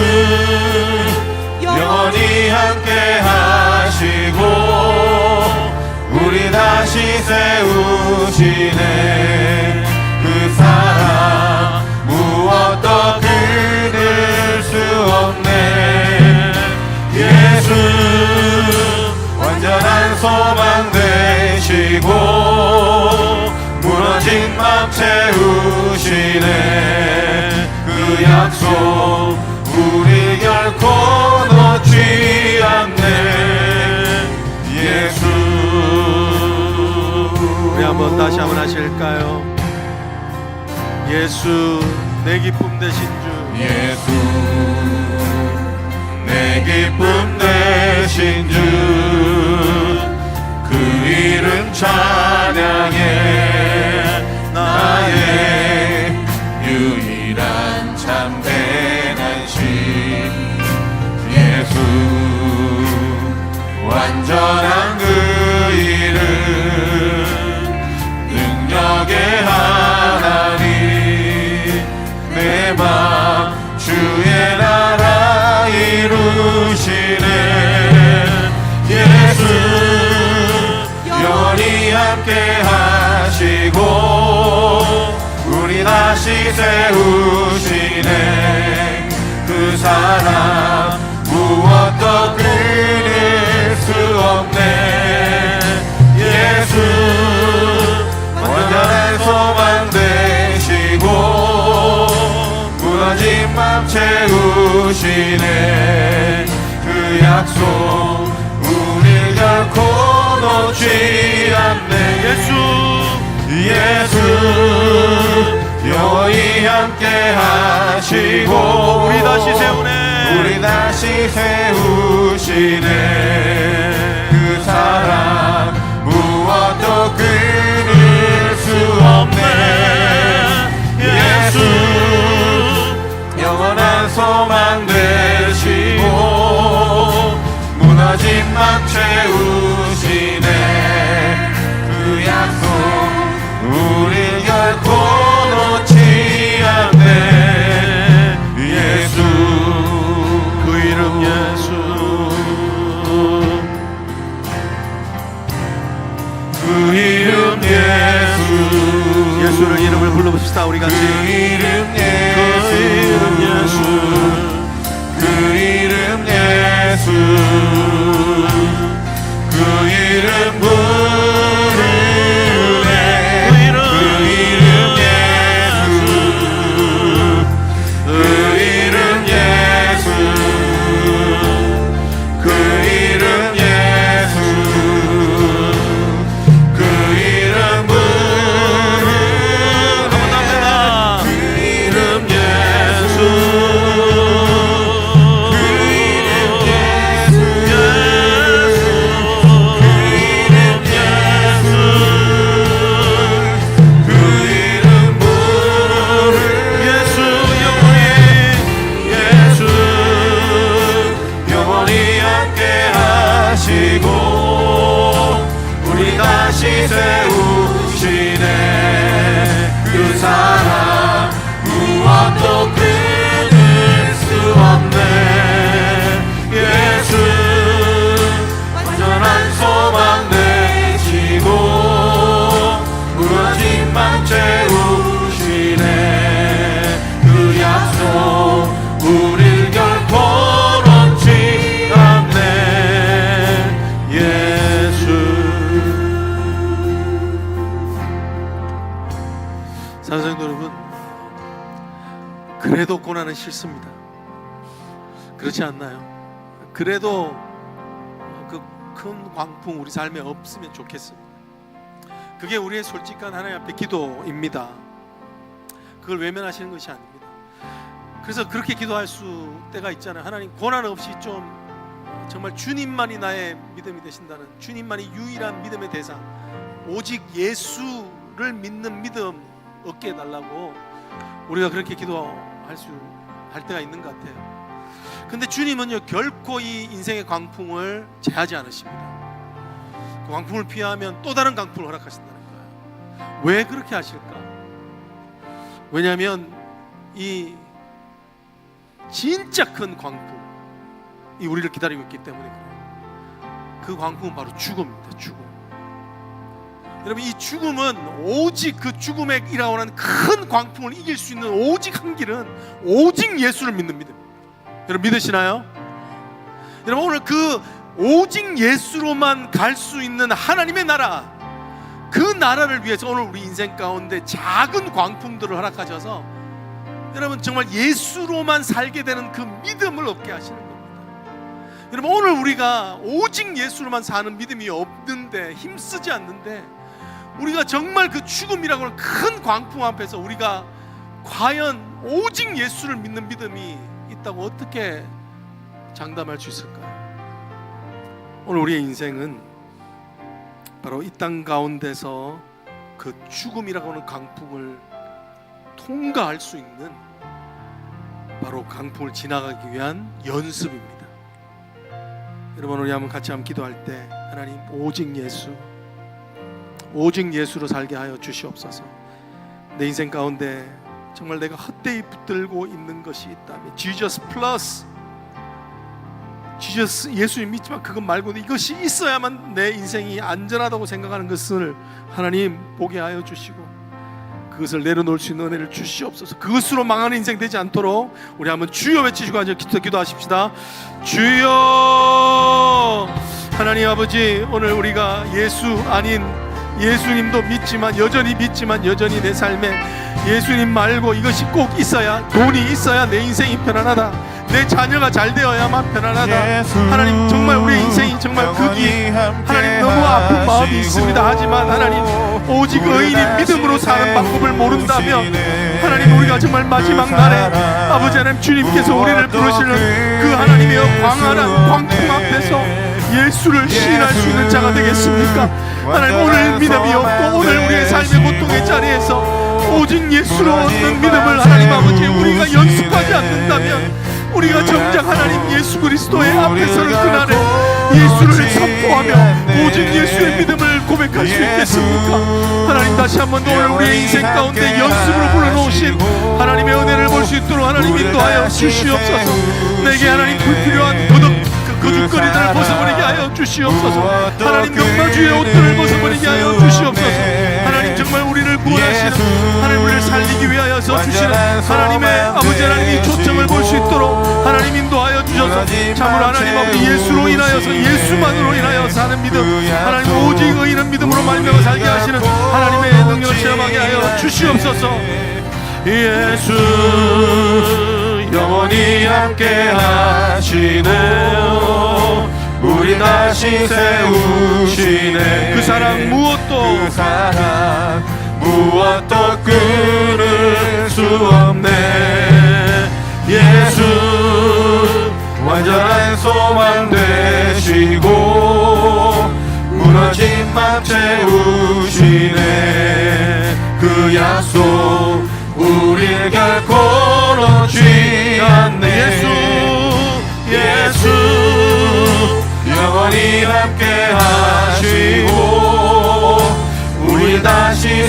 영원히 함께 하시고 우리 다시 세우시네. 그 사랑 무엇도 끊을 수 없네. 예수, 완전한 소망 되시고 무너진 맘 채우시네. 그 약속 우리 결코 놓지 않네. 예수. 우리 한번 다시 한번 하실까요? 예수, 내 기쁨 되신 주. 예수, 내 기쁨 되신 주, 그 이름 찬양해. 나의 유일한 참된 안식. 예수, 완전한 그 이름, 능력의 하나님, 내 맘 주의 나라 이루시네. 예수, 영원히 함께 하시고 우리 다시 세우시네. 그 사랑 무엇도 끊을 수 없네. 예수, 완전한 소망 되시고 무너진 맘 채우시네. 그 약속 우리 결코 놓지 않네. 예수, 예수, 영원히 함께 하시고 우리 다시 세우네. 우리 다시 세우시네. 그 사랑 무엇도 끊을 수 없네. 예수, 영원한 소망 되시고 무너진 맘 채우시네. 그 약속 우리 결코 놓지 않네. 예수, 그 이름 예수, 그 이름 예수. 예수를 이름을 불러봅시다. 우리 같이. 그 이름 예수, 그 이름 예수, 그 이름 예수, 그 이름 세우시네. 그 사랑 무엇도 끊을 수 없네. 예수 완전한 소망 되시고 무너진 맘 채우시네. 그 약속 우릴 결코 놓지 않네. 예수. 사랑하는 여러분, 그래도 고난은 싫습니다. 그렇지 않나요? 그래도 그 큰 광풍 우리 삶에 없으면 좋겠습니다. 그게 우리의 솔직한 하나님 앞에 기도입니다. 그걸 외면하시는 것이 아닙니다. 그래서 그렇게 기도할 수 때가 있잖아요. 하나님, 고난 없이 좀 정말 주님만이 나의 믿음이 되신다는, 주님만이 유일한 믿음의 대상, 오직 예수를 믿는 믿음 얻게 해달라고 우리가 그렇게 할 때가 있는 것 같아요. 근데 주님은요, 결코 이 인생의 광풍을 제하지 않으십니다. 그 광풍을 피하면 또 다른 광풍을 허락하신다는 거예요. 왜 그렇게 하실까? 왜냐하면 이 진짜 큰 광풍이 우리를 기다리고 있기 때문에 그래요. 그 광풍은 바로 죽음입니다. 죽음. 여러분, 이 죽음은 오직 그 죽음에 일어나는 큰 광풍을 이길 수 있는 오직 한 길은 오직 예수를 믿는 믿음. 여러분 믿으시나요? 여러분, 오늘 그 오직 예수로만 갈 수 있는 하나님의 나라, 그 나라를 위해서 오늘 우리 인생 가운데 작은 광풍들을 허락하셔서 여러분 정말 예수로만 살게 되는 그 믿음을 얻게 하시는 겁니다. 여러분, 오늘 우리가 오직 예수로만 사는 믿음이 없는데, 힘쓰지 않는데, 우리가 정말 그 죽음이라고 하는 큰 광풍 앞에서 우리가 과연 오직 예수를 믿는 믿음이 있다고 어떻게 장담할 수 있을까요? 오늘 우리의 인생은 바로 이 땅 가운데서 그 죽음이라고 하는 강풍을 통과할 수 있는, 바로 강풍을 지나가기 위한 연습입니다. 여러분, 우리 한번 같이 기도할 때, 하나님, 오직 예수로 살게 하여 주시옵소서. 내 인생 가운데 정말 내가 헛되이 붙들고 있는 것이 있다면, Jesus 플러스 Jesus, 예수님 믿지만 그것 말고도 이것이 있어야만 내 인생이 안전하다고 생각하는 것을 하나님 보게 하여 주시고, 그것을 내려놓을 수 있는 은혜를 주시옵소서. 그것으로 망하는 인생 되지 않도록 우리 한번 주여 외치시고 기도하십시다. 주여. 하나님 아버지, 오늘 우리가 예수 아닌 예수님도 믿지만 여전히 내 삶에 예수님 말고 이것이 꼭 있어야, 돈이 있어야 내 인생이 편안하다, 내 자녀가 잘 되어야만 편안하다. 하나님, 정말 우리 인생이 정말 거기 하나님 너무 아픈 마음이 있습니다. 하지만 하나님, 오직 의인이 믿음으로 사는 방법을 모른다면 하나님, 우리가 정말 마지막 날에 아버지 하나님, 주님께서 우리를 부르시는 그 하나님의 광활한 광풍 앞에서 예수를 시인할 수 있는 자가 되겠습니까? 하나님, 오늘 믿음이 없고 오늘 우리의 삶의 고통의 자리에서 오직 예수로 얻는 믿음을 하나님 아버지, 우리가 연습하지 않는다면 우리가 정작 하나님 예수 그리스도의 앞에 서는 그날에 예수를 선포하며 오직 예수의 믿음을 고백할 수 있겠습니까? 하나님, 다시 한번 오늘 우리의 인생 가운데 연습으로 불러놓으신 하나님의 은혜를 볼 수 있도록 하나님 인도하여 주시옵소서. 내게 하나님 불필요한 거짓거리들을 벗어버리게 하여 주시옵소서. 하나님, 명마주의 옷들을 벗어버리게 하여 주시옵소서. 하나님, 정말 우리를 구원하시는, 하나님 우리를 살리기 위하여서 주시는 하나님의 아버지 하나님이 초청을 볼 수 있도록 하나님 인도하여 주셔서 참으로 하나님 아버지, 예수로 인하여서, 예수만으로 인하여 사는 믿음, 하나님 오직 의인은 믿음으로 말미암아 살게 하시는 하나님의 능력을 체험하게 하여 주시옵소서. 예수 영원히 함께 하시네요. 우리 다시 세우시네. 그 사랑 무엇도 끊을 수 없네. 예수 완전한 소망 되시고 무너진 맘 채우시네. 그 약속 우릴 결코 놓지 않네. 예수 영원히 함께 하시고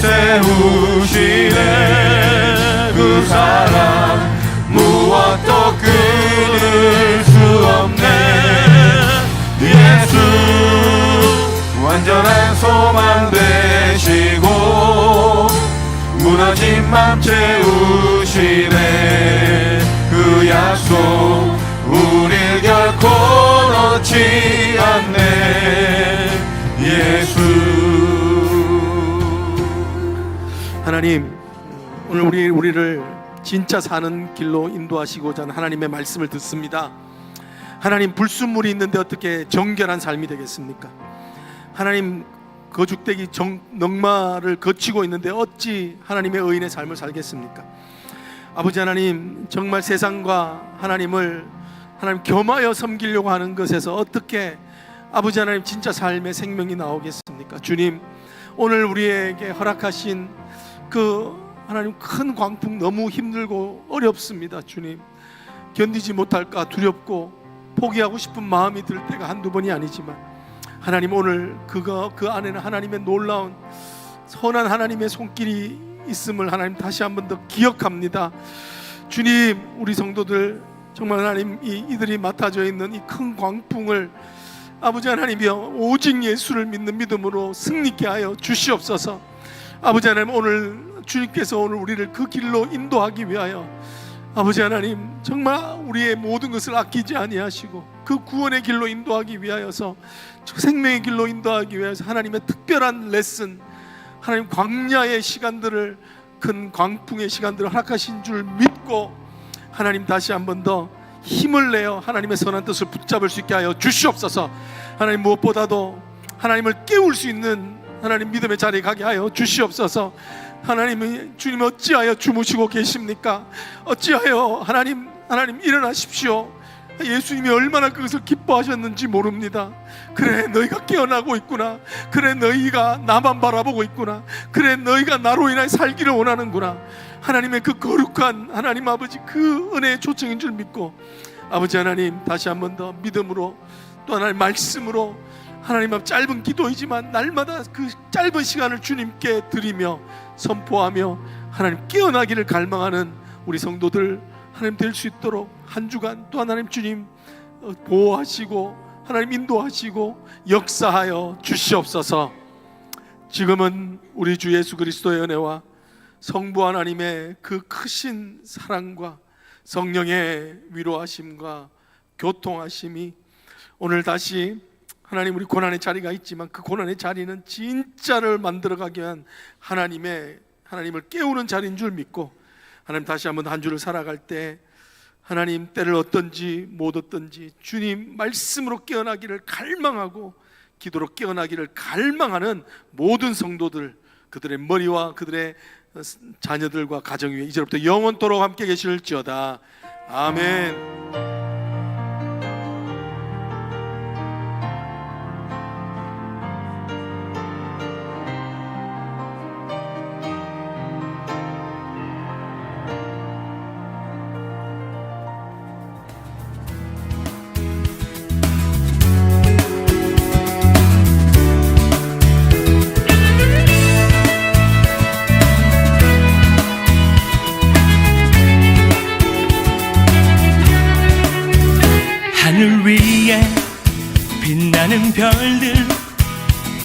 세우시네. 그 사랑 무엇도 끊을 수 없네. 예수 완전한 소망 되시고 무너진 맘 채우시네. 그 약속 우릴 결코 놓지 않네. 예수. 하나님, 오늘 우리를 진짜 사는 길로 인도하시고자 하는 하나님의 말씀을 듣습니다. 하나님, 불순물이 있는데 어떻게 정결한 삶이 되겠습니까? 하나님, 거죽대기 넉마를 거치고 있는데 어찌 하나님의 의인의 삶을 살겠습니까? 아버지 하나님, 정말 세상과 하나님을 하나님 겸하여 섬기려고 하는 것에서 어떻게 아버지 하나님 진짜 삶의 생명이 나오겠습니까? 주님, 오늘 우리에게 허락하신 그 하나님 큰 광풍 너무 힘들고 어렵습니다. 주님, 견디지 못할까 두렵고 포기하고 싶은 마음이 들 때가 한두 번이 아니지만 하나님, 오늘 그 안에는 하나님의 놀라운 선한 하나님의 손길이 있음을 하나님 다시 한번 더 기억합니다. 주님, 우리 성도들 정말 하나님 이들이 맡아져 있는 이 큰 광풍을 아버지 하나님이여 오직 예수를 믿는 믿음으로 승리케 하여 주시옵소서. 아버지 하나님, 오늘 주님께서 오늘 우리를 그 길로 인도하기 위하여 아버지 하나님 정말 우리의 모든 것을 아끼지 아니하시고 그 구원의 길로 인도하기 위하여서 생명의 길로 인도하기 위해서 하나님의 특별한 레슨, 하나님 광야의 시간들을 큰 광풍의 시간들을 허락하신 줄 믿고 하나님 다시 한 번 더 힘을 내어 하나님의 선한 뜻을 붙잡을 수 있게 하여 주시옵소서. 하나님, 무엇보다도 하나님을 깨울 수 있는 하나님 믿음의 자리에 가게 하여 주시옵소서. 하나님이 주님 어찌하여 주무시고 계십니까? 어찌하여 하나님 일어나십시오. 예수님이 얼마나 그것을 기뻐하셨는지 모릅니다. 그래, 너희가 깨어나고 있구나. 그래, 너희가 나만 바라보고 있구나. 그래, 너희가 나로 인하여 살기를 원하는구나. 하나님의 그 거룩한 하나님 아버지 그 은혜의 초청인 줄 믿고 아버지 하나님 다시 한 번 더 믿음으로 또 하나님 말씀으로 하나님 앞 짧은 기도이지만 날마다 그 짧은 시간을 주님께 드리며 선포하며 하나님 깨어나기를 갈망하는 우리 성도들 하나님 될 수 있도록 한 주간 또 하나님 주님 보호하시고 하나님 인도하시고 역사하여 주시옵소서. 지금은 우리 주 예수 그리스도의 은혜와 성부 하나님의 그 크신 사랑과 성령의 위로하심과 교통하심이 오늘 다시 하나님, 우리 고난의 자리가 있지만 그 고난의 자리는 진짜를 만들어가기 위한 하나님을 깨우는 자리인 줄 믿고 하나님 다시 한번 한 주를 살아갈 때 하나님 때를 얻든지 못 얻든지 주님 말씀으로 깨어나기를 갈망하고 기도로 깨어나기를 갈망하는 모든 성도들, 그들의 머리와 그들의 자녀들과 가정 위에 이제부터 영원토록 함께 계실지어다. 아멘. 하늘 위에 빛나는 별들